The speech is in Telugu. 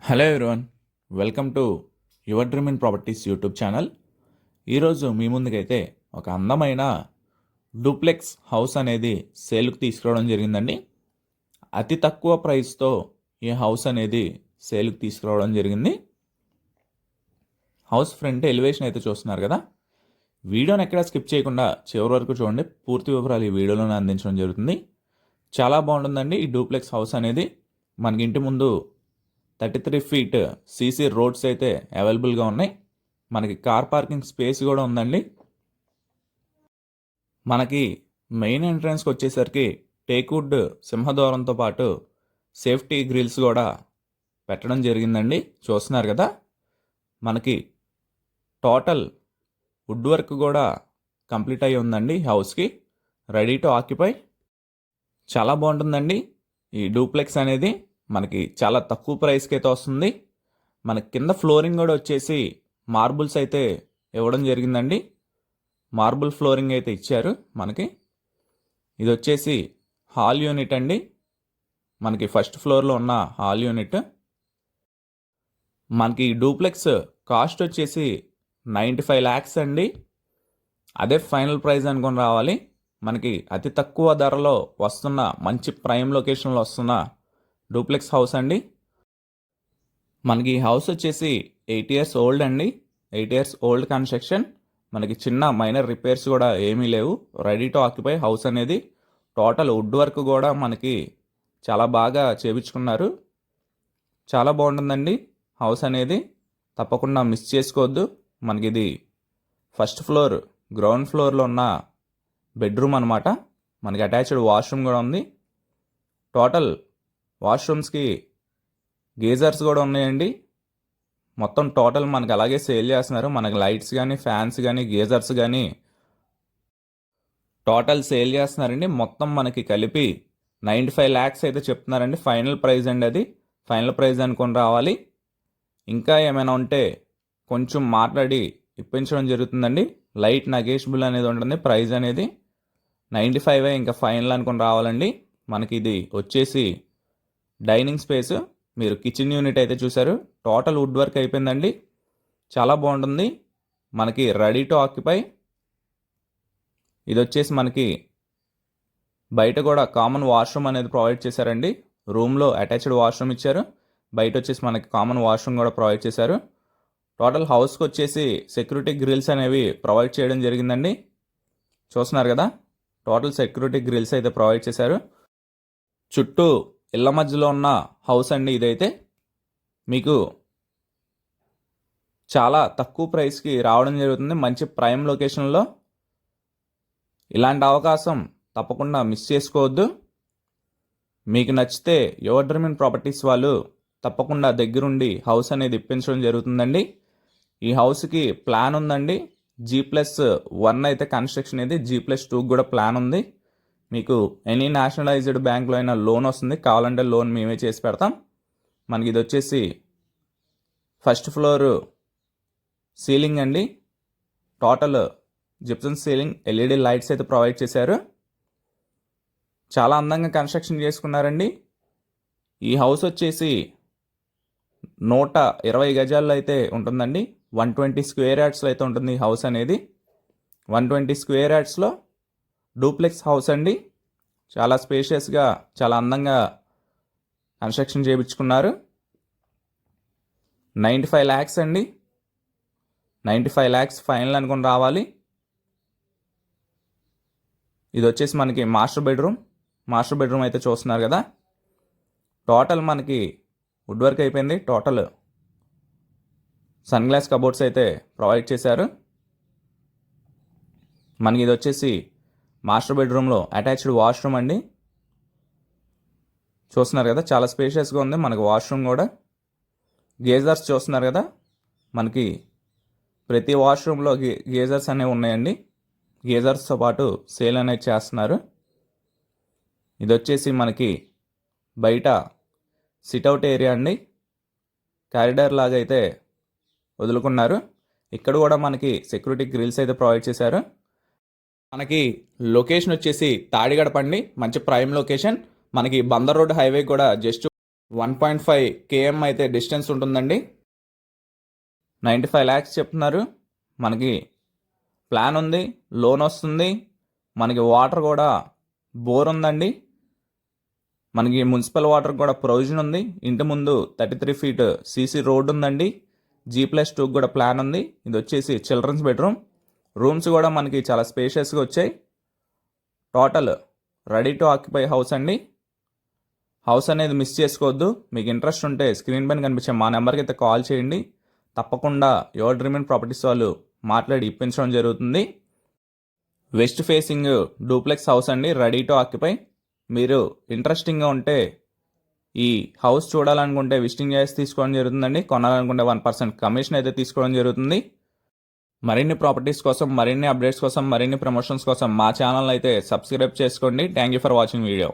Hello everyone, welcome to your dream in properties YouTube channel. ఈరోజు మీ ముందుకైతే ఒక అందమైన డూప్లెక్స్ హౌస్ అనేది సేల్కి తీసుకురావడం జరిగిందండి. అతి తక్కువ ప్రైస్తో ఈ హౌస్ అనేది సేల్కి తీసుకురావడం జరిగింది. హౌస్ ఫ్రంట్ ఎలివేషన్ అయితే చూస్తున్నారు కదా. వీడియోని ఎక్కడ స్కిప్ చేయకుండా చివరి వరకు చూడండి. పూర్తి వివరాలు ఈ వీడియోలోనే అందించడం జరుగుతుంది. చాలా బాగుంటుందండి ఈ డూప్లెక్స్ హౌస్ అనేది. మనకి ఇంటి ముందు 33 ఫీట్ సీసీ రోడ్స్ అయితే అవైలబుల్గా ఉన్నాయి. మనకి కార్ పార్కింగ్ స్పేస్ కూడా ఉందండి. మనకి మెయిన్ ఎంట్రన్స్కి వచ్చేసరికి టేక్వుడ్ సింహద్వారంతో పాటు సేఫ్టీ గ్రిల్స్ కూడా పెట్టడం జరిగిందండి. చూస్తున్నారు కదా. మనకి టోటల్ వుడ్ వర్క్ కూడా కంప్లీట్ అయ్యి ఉందండి. హౌస్కి రెడీ టు ఆక్యుపై. చాలా బాగుంటుందండి ఈ డూప్లెక్స్ అనేది. మనకి చాలా తక్కువ ప్రైస్కి అయితే వస్తుంది. మనకి కింద ఫ్లోరింగ్ కూడా వచ్చేసి మార్బుల్స్ అయితే ఇవ్వడం జరిగిందండి. మార్బుల్ ఫ్లోరింగ్ అయితే ఇచ్చారు మనకి. ఇది వచ్చేసి హాల్ యూనిట్ అండి. మనకి ఫస్ట్ ఫ్లోర్లో ఉన్న హాల్ యూనిట్. మనకి డూప్లెక్స్ కాస్ట్ వచ్చేసి 95 lakhs అండి. అదే ఫైనల్ ప్రైస్ అనుకొని రావాలి. మనకి అతి తక్కువ ధరలో వస్తున్న మంచి ప్రైమ్ లొకేషన్లో వస్తున్న డూప్లెక్స్ హౌస్ అండి. మనకి ఈ హౌస్ వచ్చేసి 8 years ఓల్డ్ అండి. 8 years ఓల్డ్ కన్స్ట్రక్షన్. మనకి చిన్న మైనర్ రిపేర్స్ కూడా ఏమీ లేవు. రెడీ టు ఆక్యుపై హౌస్ అనేది. టోటల్ వుడ్ వర్క్ కూడా మనకి చాలా బాగా చేపించుకున్నారు. చాలా బాగుంటుందండి హౌస్ అనేది. తప్పకుండా మిస్ చేసుకోవద్దు. మనకి ఇది ఫస్ట్ ఫ్లోర్, గ్రౌండ్ ఫ్లోర్లో ఉన్న బెడ్రూమ్ అనమాట. మనకి అటాచ్డ్ వాష్రూమ్ కూడా ఉంది. టోటల్ వాష్రూమ్స్కి గీజర్స్ కూడా ఉన్నాయండి. మొత్తం టోటల్ మనకి అలాగే సేల్ చేస్తున్నారు. మనకి లైట్స్ కానీ, ఫ్యాన్స్ కానీ, గీజర్స్ కానీ టోటల్ సేల్ చేస్తున్నారండి. మొత్తం మనకి కలిపి 95 lakhs అయితే చెప్తున్నారండి. ఫైనల్ ప్రైస్ అండి అది. ఫైనల్ ప్రైస్ అనుకొని రావాలి. ఇంకా ఏమైనా ఉంటే కొంచెం మాట్లాడి ఇప్పించడం జరుగుతుందండి. లైట్ నెగోషియబుల్ అనేది ఉంటుంది. ప్రైస్ అనేది 95 ఇంకా ఫైనల్ అనుకొని రావాలండి. మనకి ఇది వచ్చేసి డైనింగ్ స్పేస్. మీరు కిచెన్ యూనిట్ అయితే చూసారు. టోటల్ వుడ్ వర్క్ అయిపోయిందండి. చాలా బాగుంటుంది. మనకి రెడీ టు ఆక్యుపై. ఇది వచ్చేసి మనకి బయట కూడా కామన్ వాష్రూమ్ అనేది ప్రొవైడ్ చేశారండి. రూమ్లో అటాచ్డ్ వాష్రూమ్ ఇచ్చారు. బయట వచ్చేసి మనకి కామన్ వాష్రూమ్ కూడా ప్రొవైడ్ చేశారు. టోటల్ హౌస్కి వచ్చేసి సెక్యూరిటీ గ్రిల్స్ అనేవి ప్రొవైడ్ చేయడం జరిగిందండి. చూస్తున్నారు కదా. టోటల్ సెక్యూరిటీ గ్రిల్స్ అయితే ప్రొవైడ్ చేశారు. చుట్టూ ఇళ్ల మధ్యలో ఉన్న హౌస్ అండి ఇదైతే. మీకు చాలా తక్కువ ప్రైస్కి రావడం జరుగుతుంది. మంచి ప్రైమ్ లొకేషన్లో. ఇలాంటి అవకాశం తప్పకుండా మిస్ చేసుకోవద్దు. మీకు నచ్చితే యువర్ డ్రీమ్ ఇన్ ప్రాపర్టీస్ వాళ్ళు తప్పకుండా దగ్గరుండి హౌస్ అనేది ఇప్పించడం జరుగుతుందండి. ఈ హౌస్కి ప్లాన్ ఉందండి. G+1 అయితే కన్స్ట్రక్షన్ ఇది. G+2 కూడా ప్లాన్ ఉంది. మీకు ఎనీ నేషనలైజ్డ్ బ్యాంక్లో అయినా లోన్ వస్తుంది. కావాలంటే లోన్ మేమే చేసి పెడతాం. మనకి ఇది వచ్చేసి ఫస్ట్ ఫ్లోర్ సీలింగ్ అండి. Total Gibson ceiling, LED lights అయితే ప్రొవైడ్ చేశారు. చాలా అందంగా కన్స్ట్రక్షన్ చేసుకున్నారండి. ఈ హౌస్ వచ్చేసి 120 గజాల్లో అయితే ఉంటుందండి. 120 square yardsలో అయితే ఉంటుంది ఈ హౌస్ అనేది. 120 square yardsలో డూప్లెక్స్ హౌస్ అండి. చాలా స్పేషియస్గా, చాలా అందంగా కన్స్ట్రక్షన్ చేయించుకున్నారు. 95 lakhs అండి. 95 lakhs ఫైనల్ అనుకుని రావాలి. ఇది వచ్చేసి మనకి మాస్టర్ బెడ్రూమ్. మాస్టర్ బెడ్రూమ్ అయితే చూస్తున్నారు కదా. టోటల్ మనకి వుడ్ వర్క్ అయిపోయింది. టోటల్ సన్ గ్లాస్ కబోర్డ్స్ అయితే ప్రొవైడ్ చేశారు. మనకి ఇది వచ్చేసి మాస్టర్ బెడ్రూమ్లో అటాచ్డ్ వాష్రూమ్ అండి. చూస్తున్నారు కదా. చాలా స్పేషియస్గా ఉంది మనకి వాష్రూమ్ కూడా. గేజర్స్ చూస్తున్నారు కదా. మనకి ప్రతి వాష్రూమ్లో గేజర్స్ అనేవి ఉన్నాయండి. గేజర్స్తో పాటు సేల్ అనేది చేస్తున్నారు. ఇది వచ్చేసి మనకి బయట సిట్అవుట్ ఏరియా అండి. కారిడార్ లాగా అయితే వదులుకున్నారు. ఇక్కడ కూడా మనకి సెక్యూరిటీ గ్రిల్స్ అయితే ప్రొవైడ్ చేశారు. మనకి లొకేషన్ వచ్చేసి తాడిగడప అండి. మంచి ప్రైమ్ లొకేషన్. మనకి బందర్ రోడ్ హైవే కూడా జస్ట్ 1.5 km అయితే డిస్టెన్స్ ఉంటుందండి. 95 lakhs చెప్తున్నారు. మనకి ప్లాన్ ఉంది, లోన్ వస్తుంది, మనకి వాటర్ కూడా బోర్ ఉందండి, మనకి మున్సిపల్ వాటర్ కూడా ప్రొవిజన్ ఉంది. ఇంటి ముందు 33 feet సీసీ రోడ్ ఉందండి. G+2 కూడా ప్లాన్ ఉంది. ఇది వచ్చేసి చిల్డ్రన్స్ బెడ్రూమ్. రూమ్స్ కూడా మనకి చాలా స్పేషియస్గా వచ్చాయి. Total ready to occupy house అండి. హౌస్ అనేది మిస్ చేసుకోవద్దు. మీకు ఇంట్రెస్ట్ ఉంటే స్క్రీన్ పైన కనిపించే మా నెంబర్కి అయితే కాల్ చేయండి. తప్పకుండా యువర్ డ్రీమ్ ప్రాపర్టీస్ వాళ్ళు మాట్లాడి ఇప్పించడం జరుగుతుంది. వెస్ట్ ఫేసింగ్ డూప్లెక్స్ హౌస్ అండి, రెడీ టు ఆక్యుపై. మీరు ఇంట్రెస్టింగ్గా ఉంటే ఈ హౌస్ చూడాలనుకుంటే విజిటింగ్ చేసి తీసుకోవడం జరుగుతుందండి. కొనాలనుకుంటే 1% కమిషన్ అయితే తీసుకోవడం జరుగుతుంది. మరిన్ని ప్రాపర్టీస్ కోసం, మరిన్ని అప్డేట్స్ కోసం, మరిన్ని ప్రమోషన్స్ కోసం మా ఛానల్ అయితే సబ్స్క్రైబ్ చేసుకోండి. Thank you for watching video.